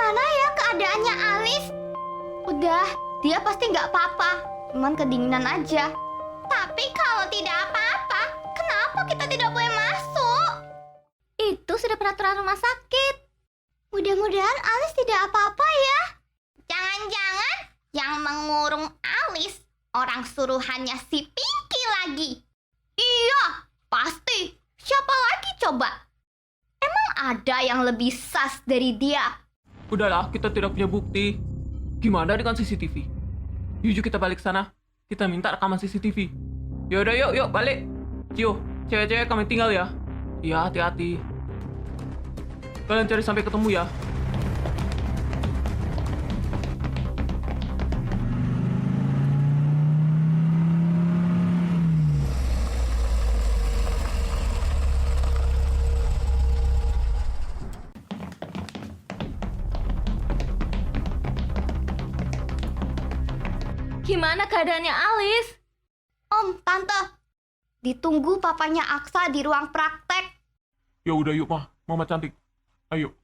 Gimana ya keadaannya Alis? Udah, dia pasti nggak apa-apa. Cuman kedinginan aja. Tapi kalau tidak apa-apa, kenapa kita tidak boleh masuk? Itu sudah peraturan rumah sakit. Mudah-mudahan Alis tidak apa-apa ya. Jangan-jangan yang mengurung Alis orang suruhannya si Pinky lagi. Iya, pasti. Siapa lagi coba? Emang ada yang lebih sas dari dia? Udahlah, kita tidak punya bukti. Gimana dengan CCTV? Yuk kita balik sana. Kita minta rekaman CCTV. Yaudah, yuk balik. Cio, cewek-cewek kami tinggal ya. Iya, hati-hati. Kalian cari sampai ketemu ya. Gimana keadaannya Alis? Om, Tante, ditunggu papanya Aksa di ruang praktek. Ya udah yuk Mama cantik. Ayo.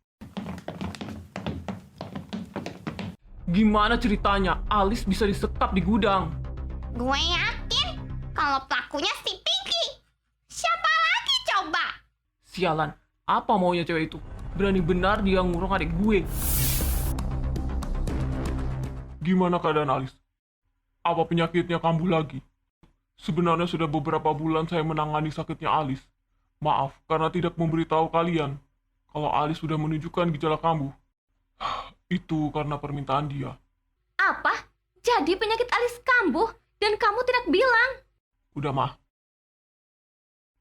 Gimana ceritanya Alis bisa disekap di gudang? Gue yakin kalau pelakunya si Pinky. Siapa lagi coba? Sialan, apa maunya cewek itu? Berani benar dia ngurung adik gue. Gimana keadaan Alis? Apa penyakitnya kambuh lagi? Sebenarnya sudah beberapa bulan saya menangani sakitnya Alis. Maaf karena tidak memberitahu kalian kalau Alis sudah menunjukkan gejala kambuh. Itu karena permintaan dia. Apa? Jadi penyakit Alis kambuh dan kamu tidak bilang? Udah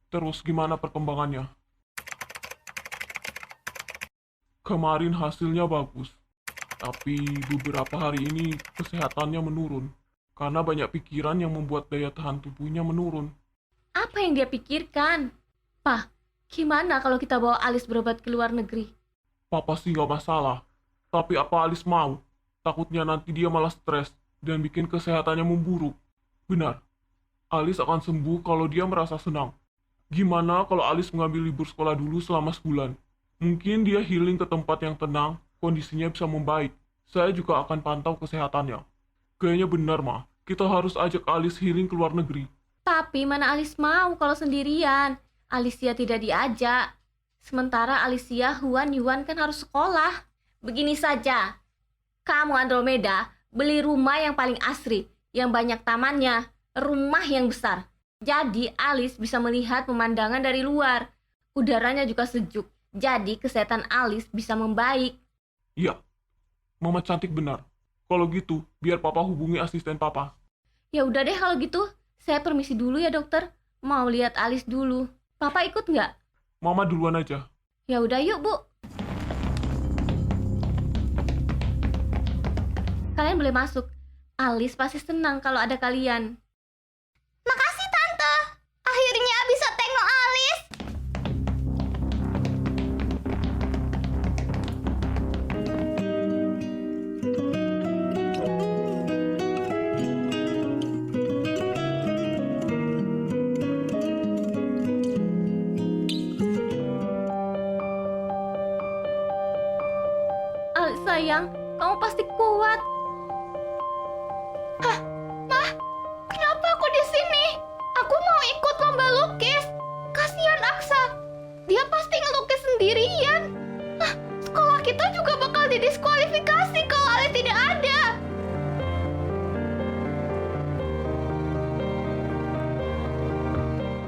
Terus gimana perkembangannya? Kemarin hasilnya bagus. Tapi beberapa hari ini kesehatannya menurun. Karena banyak pikiran yang membuat daya tahan tubuhnya menurun. Apa yang dia pikirkan? Pak, gimana kalau kita bawa Alis berobat ke luar negeri? Papa sih nggak masalah. Tapi apa Alis mau? Takutnya nanti dia malah stres dan bikin kesehatannya memburuk. Benar, Alis akan sembuh kalau dia merasa senang. Gimana kalau Alis mengambil libur sekolah dulu selama sebulan? Mungkin dia healing ke tempat yang tenang, kondisinya bisa membaik. Saya juga akan pantau kesehatannya. Kayaknya benar, Ma. Kita harus ajak Alis healing ke luar negeri. Tapi mana Alis mau kalau sendirian? Alicia tidak diajak. Sementara Alicia, Huan, Yuan kan harus sekolah. Begini saja, kamu Andromeda beli rumah yang paling asri, yang banyak tamannya, rumah yang besar. Jadi Alis bisa melihat pemandangan dari luar. Udaranya juga sejuk, jadi kesehatan Alis bisa membaik. Iya, Mama cantik benar. Kalau gitu, biar Papa hubungi asisten Papa. Ya udah deh kalau gitu, saya permisi dulu ya dokter. Mau lihat Alis dulu. Papa ikut nggak? Mama duluan aja. Ya udah yuk Bu. Kalian boleh masuk. Alis pasti senang kalau ada kalian. Makasih Tante. Akhirnya bisa tengok Alis. Alis sayang, kamu pasti kuat. Kenapa aku di sini? Aku mau ikut lomba lukis. Kasihan Aksa. Dia pasti ngelukis sendirian. Sekolah kita juga bakal didiskualifikasi kalau Alis tidak ada.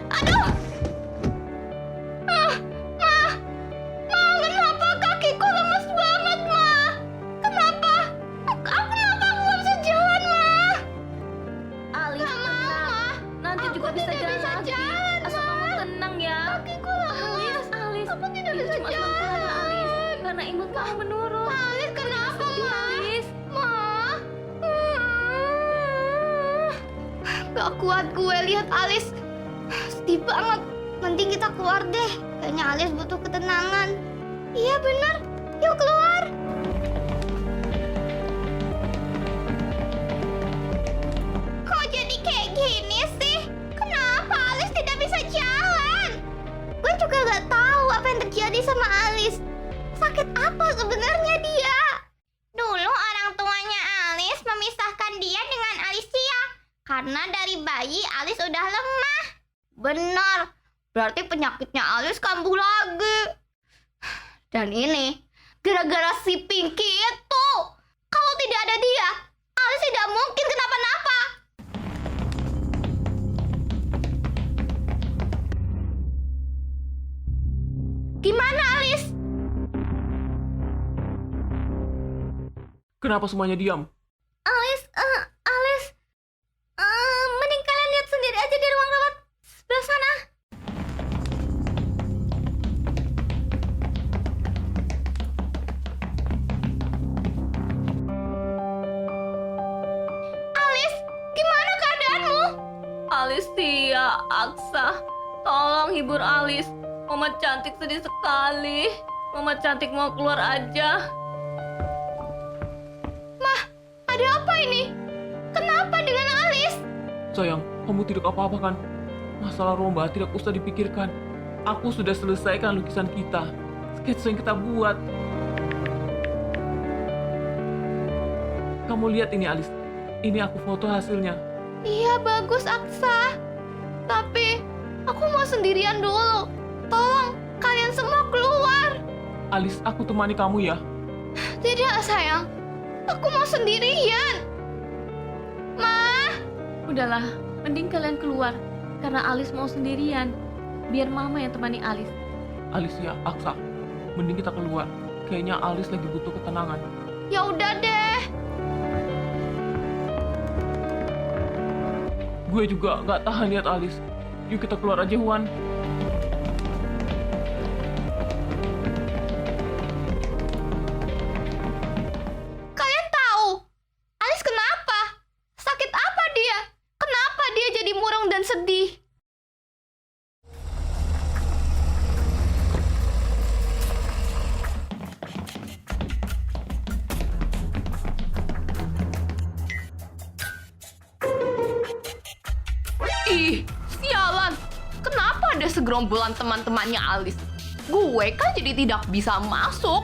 Aduh! Ma, kenapa kakiku lemas banget, Ma? Kenapa? Kenapa aku nggak bisa jalan, Ma? Alis Nggak mau, tenang. Ma. Nanti Aku juga bisa tidak jalan bisa lagi. jalan, Asal Ma. kamu tenang ya. Kakiku lemas. Alis. Aku tidak Itu bisa cuma jalan. sementara Alis. Karena imun kamu menurun. Alis, kenapa, Sedih, Ma? Alis. Ma. Gak kuat gue lihat Alis. Sedih banget. Mending kita keluar deh. Kayaknya Alis butuh ketenangan. Iya bener. Yuk keluar. Kok jadi kayak gini sih? Kenapa Alis tidak bisa jalan? Gue juga gak tahu apa yang terjadi sama Alis. Sakit apa sebenarnya dia? Karena dari bayi Alis udah lemah. Benar, berarti penyakitnya Alis kambuh lagi. Dan ini, gara-gara si Pinky itu. Kalau tidak ada dia, Alis tidak mungkin kenapa-napa. Gimana Alis? Kenapa semuanya diam? Alis, mending kalian lihat sendiri aja di ruang rawat sebelah sana. Alis, gimana keadaanmu? Alicia, Aksa, tolong hibur Alis. Mama cantik sedih sekali. Mama cantik mau keluar aja. Ada apa ini? Kenapa dengan Alis? Sayang, kamu tidak apa-apa kan? Masalah Romba tidak usah dipikirkan. Aku sudah selesaikan lukisan kita. Sketsa yang kita buat. Kamu lihat ini, Alis. Ini aku foto hasilnya. Iya, bagus Aksa. Tapi aku mau sendirian dulu. Tolong kalian semua keluar. Alis, aku temani kamu ya. Tidak sayang, aku mau sendirian. Ma, Udahlah, mending kalian keluar. Karena Alis mau sendirian. Biar mama yang temani Alis. Alicia, Aksa, mending kita keluar. Kayaknya Alis lagi butuh ketenangan. ya udah deh. Gue juga gak tahan lihat Alis. Yuk kita keluar aja, Juan. Kalian tahu Alis kenapa? Sakit apa dia? Kenapa dia jadi murung dan sedih? Ih, sialan. Kenapa ada segerombolan teman-temannya Alis? Gue kan jadi tidak bisa masuk.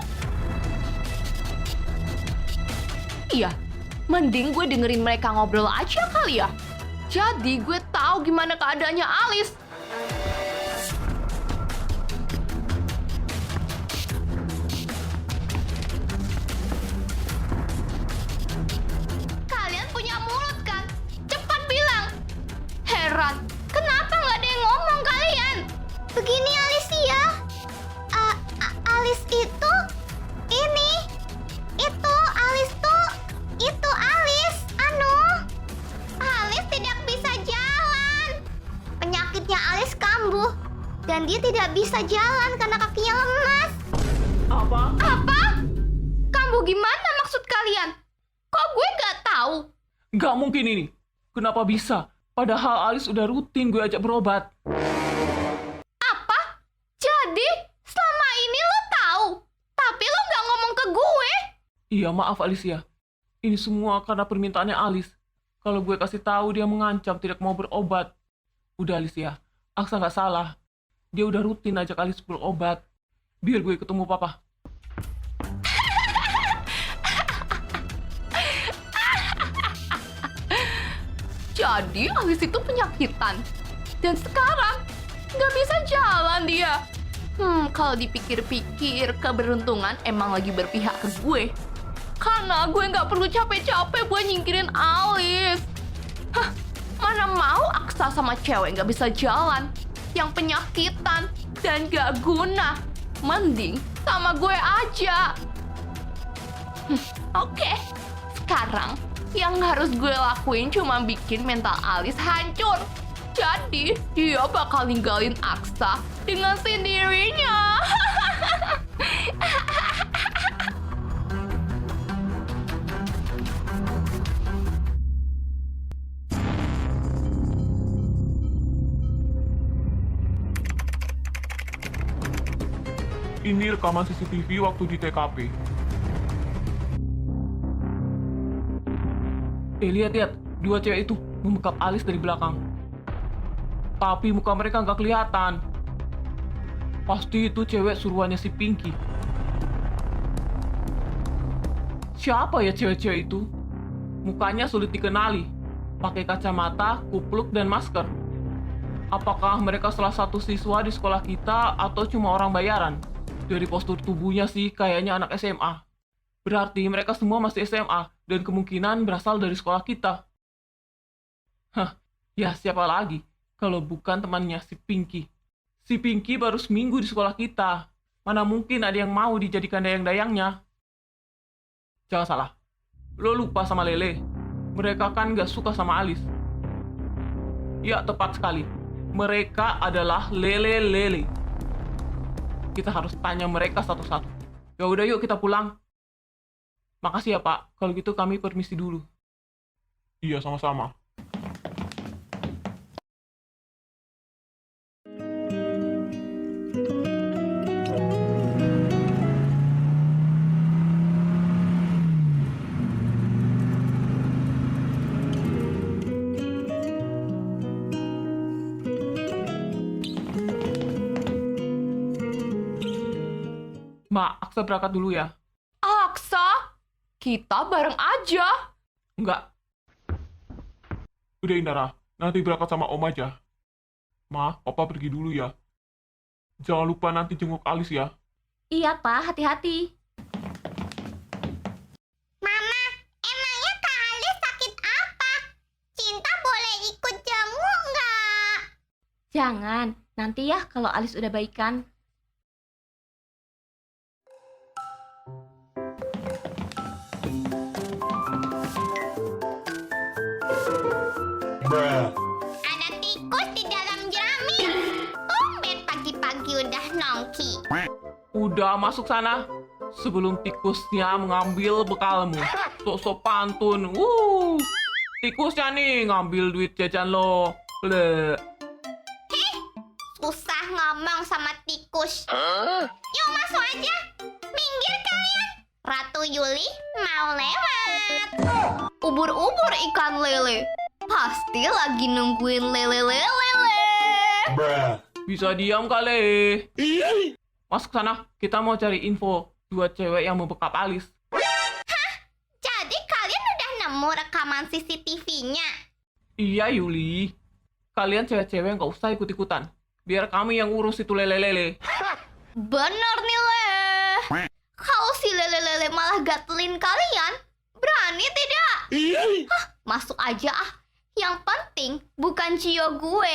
Iya, mending gue dengerin mereka ngobrol aja kali ya. Jadi gue tahu gimana keadaannya Alis. Kalian punya mulut kan? Cepat bilang. Heran, kenapa nggak ada yang ngomong kalian? Begini Alicia. Alis itu ini. Itu Alis tuh itu Alis. Alis tidak bisa jalan. Penyakitnya Alis kambuh dan dia tidak bisa jalan karena kakinya lemas. Apa? Apa? Kambuh gimana maksud kalian? Kok gue nggak tahu? Gak mungkin ini. Kenapa bisa? Padahal Alis udah rutin gue ajak berobat. Apa? Jadi selama ini lo tahu, tapi lo nggak ngomong ke gue? Iya, maaf Alicia. Ini semua karena permintaannya Alis. Kalau gue kasih tahu dia mengancam tidak mau berobat. Udah Alicia, Aksa nggak salah. Dia udah rutin ajak Alis berobat. Biar gue ketemu papa. Jadi Alis itu penyakitan. Dan sekarang nggak bisa jalan dia. Kalau dipikir-pikir, keberuntungan emang lagi berpihak ke gue. Karena gue nggak perlu capek-capek buat nyingkirin Alis. Mana mau Aksa sama cewek nggak bisa jalan, yang penyakitan dan nggak guna. Mending sama gue aja. Oke, sekarang yang harus gue lakuin cuma bikin mental Alis hancur. Jadi, dia bakal ninggalin Aksa dengan sendirinya. Ini rekaman CCTV waktu di TKP. Lihat. Dua cewek itu membekap Alis dari belakang. Tapi muka mereka nggak kelihatan. Pasti itu cewek suruhannya si Pinky. Siapa ya cewek-cewek itu? Mukanya sulit dikenali. pakai kacamata, kupluk, dan masker. Apakah mereka salah satu siswa di sekolah kita atau cuma orang bayaran? Dari postur tubuhnya sih kayaknya anak SMA. Berarti mereka semua masih SMA dan kemungkinan berasal dari sekolah kita. Hah, ya siapa lagi kalau bukan temannya si Pinky. Si Pinky baru seminggu di sekolah kita. Mana mungkin ada yang mau dijadikan dayang-dayangnya? Jangan salah, lo lupa sama Lele. Mereka kan gak suka sama Alis. Ya, tepat sekali. Mereka adalah Lele-Lele. Kita harus tanya mereka satu-satu. Ya udah yuk kita pulang. Makasih ya Pak, kalau gitu kami permisi dulu. Iya, sama-sama. Mak, Aksa berangkat dulu ya. Aksa, kita bareng aja. Enggak, Udah Indara, nanti berangkat sama Om aja. Ma, Papa pergi dulu ya. Jangan lupa nanti jenguk Alis ya. Iya, Pak, hati-hati. Mama, emangnya Kak Alis sakit apa? Cinta boleh ikut jenguk nggak? Jangan, nanti ya kalau Alis udah baikan. Ada tikus di dalam jerami. Tumben pagi-pagi udah nongki. udah masuk sana sebelum tikusnya mengambil bekalmu. Sok-sok pantun. Tikusnya nih ngambil duit jajan lo. Le. Susah ngomong sama tikus. Yuk masuk aja. Minggir kalian. Ratu Yuli mau lewat. Ubur-ubur ikan lele. Pasti lagi nungguin lele-lele. Bisa diam kali. Masuk sana, kita mau cari info dua cewek yang mau bekap Alis. Jadi kalian udah nemu rekaman CCTV-nya? Iya Yuli, kalian cewek-cewek nggak usah ikut-ikutan. Biar kami yang urus itu lele-lele. Bener nih, Le. Kalau si lele-lele malah gatelin kalian, berani tidak? Hah, masuk aja ah. Yang penting bukan Cio gue.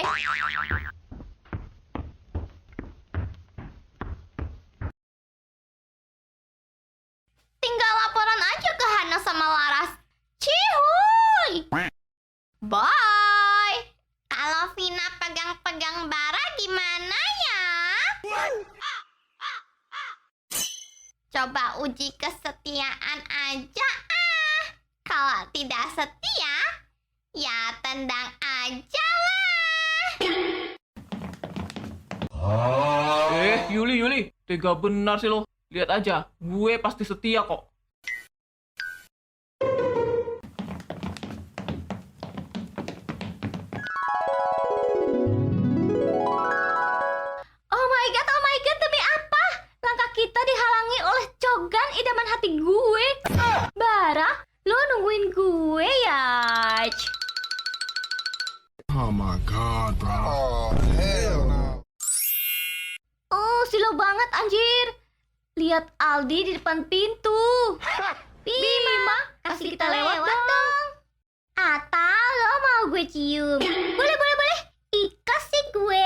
Tinggal laporan aja ke Hana sama Laras. Cihuy! Bye! Kalau Vina pegang-pegang bara gimana ya? Coba uji kesetiaan aja ah. Kalau tidak setia, ya tendang aja lah. Yuli, tega benar sih lo. Lihat aja, gue pasti setia kok. Oh my god, demi apa? Langkah kita dihalangi oleh cogan idaman hati gue. Bara, lo nungguin gue ya? Oh my god, bro. Oh, hell no. Oh, silau banget anjir. Lihat Aldi di depan pintu. Bima, kasih kita lewat dong. Atau lo mau gue cium? Boleh. Ikhlas sih gue.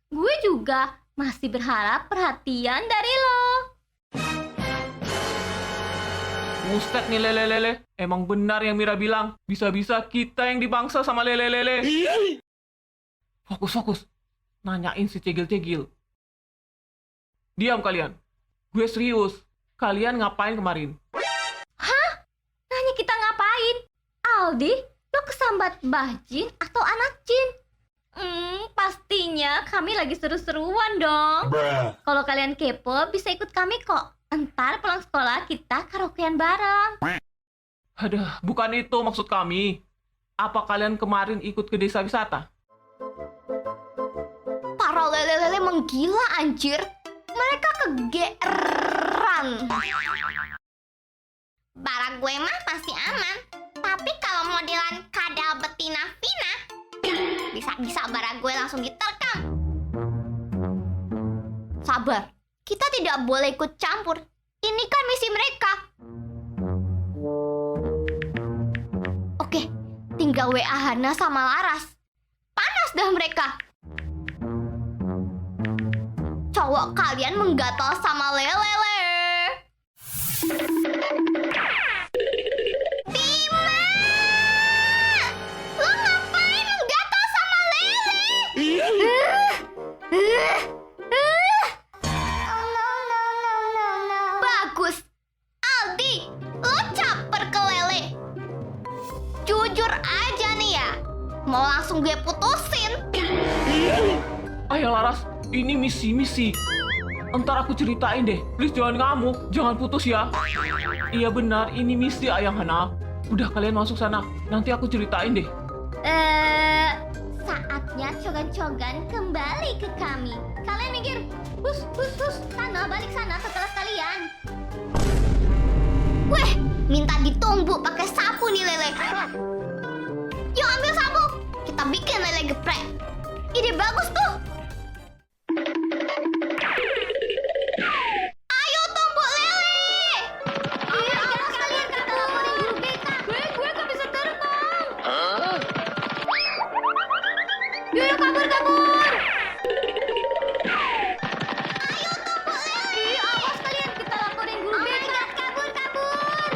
Gue juga masih berharap perhatian dari lo. Buset nih lele-lele. Emang benar yang Mira bilang. Bisa-bisa kita yang dibangsa sama lele-lele. Fokus. Nanyain si cegil-cegil. Diam kalian. Gue serius. Kalian ngapain kemarin? Nanya kita ngapain? Aldi, lo kesambat Mbah Jin atau anak Jin? Pastinya kami lagi seru-seruan dong. Kalau kalian kepo, bisa ikut kami kok. Entar pulang sekolah kita karaokean bareng. Aduh, bukan itu maksud kami. Apa kalian kemarin ikut ke desa wisata? Para lele-lele menggila anjir. Mereka kegeeran. Bara gue mah masih aman. Tapi kalau modelan kadal betina Vina, bisa-bisa bara gue langsung diterkam. Sabar, kita tidak boleh ikut campur. Ini kan misi mereka. Oke, tinggal WA Hana sama Laras. Panas dah mereka. Cowok kalian menggatal sama Lelele. Bima! Lo ngapain menggatal sama Lele? Bagus. Aldi, lo caper ke Lele. Jujur aja nih ya. Mau langsung gue putusin. Ayo Laras, ini misi. Entar aku ceritain deh. Please jangan ngamuk, jangan putus ya. Iya benar, ini misi Ayang Hana. Udah kalian masuk sana, nanti aku ceritain deh. Saatnya cogan-cogan kembali ke kami. Kalian mikir, hus, sana, balik sana ke kelas kalian. Weh, minta ditumbuk pakai sapu nih Lele. Yuk ambil sapu, kita bikin Lele geprek. Ide bagus tuh. Ayo tumbuk Lele. Iya, kalian kata laporin guru BK. Gue gak bisa terbang. Yuk kabur. Ayo tumbuk Lele. Iya, awas kalian kita laporin guru BK. Kabur.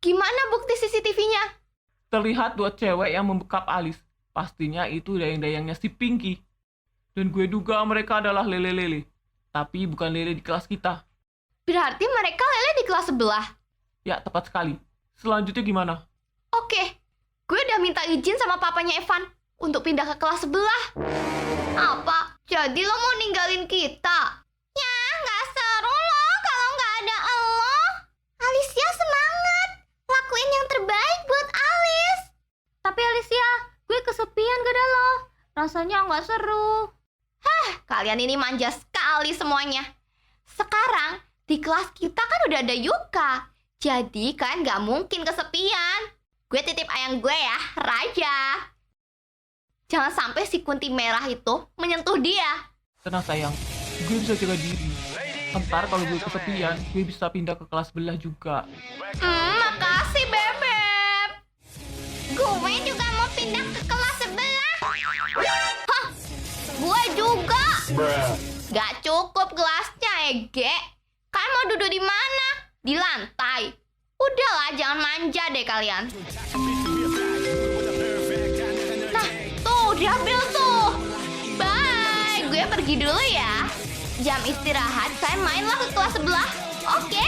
Gimana bukti CCTV-nya? Terlihat 2 cewek yang membekap Alis. Pastinya itu dayang-dayangnya si Pinky. Dan gue duga mereka adalah Lele. Tapi bukan Lele di kelas kita. Berarti mereka Lele di kelas sebelah. Ya, tepat sekali. Selanjutnya gimana? Oke, gue udah minta izin sama papanya Evan untuk pindah ke kelas sebelah. Apa? Jadi lo mau ninggalin kita? Ya, nggak seru loh kalau nggak ada lo. Alicia semangat. Lakuin yang terbaik buat Alis. Tapi Alicia, gue kesepian gak ada lo. Rasanya nggak seru. Kalian ini manja sekali semuanya. Sekarang, di kelas kita kan udah ada Yuka. Jadi kan nggak mungkin kesepian. Gue titip ayang gue ya, Raja. Jangan sampai si kunti merah itu menyentuh dia. Tenang sayang, gue bisa jaga diri. Ntar kalau gue kesepian, gue bisa pindah ke kelas sebelah juga. Makasih Bebek. Gue juga mau pindah ke kelas sebelah. Hah, gue juga. Gak cukup kelasnya, Ege. Kalian mau duduk di mana? Di lantai. Udahlah, jangan manja deh kalian. Nah, tuh diambil tuh. Bye, gue pergi dulu ya. Jam istirahat, saya mainlah ke kelas sebelah. Oke?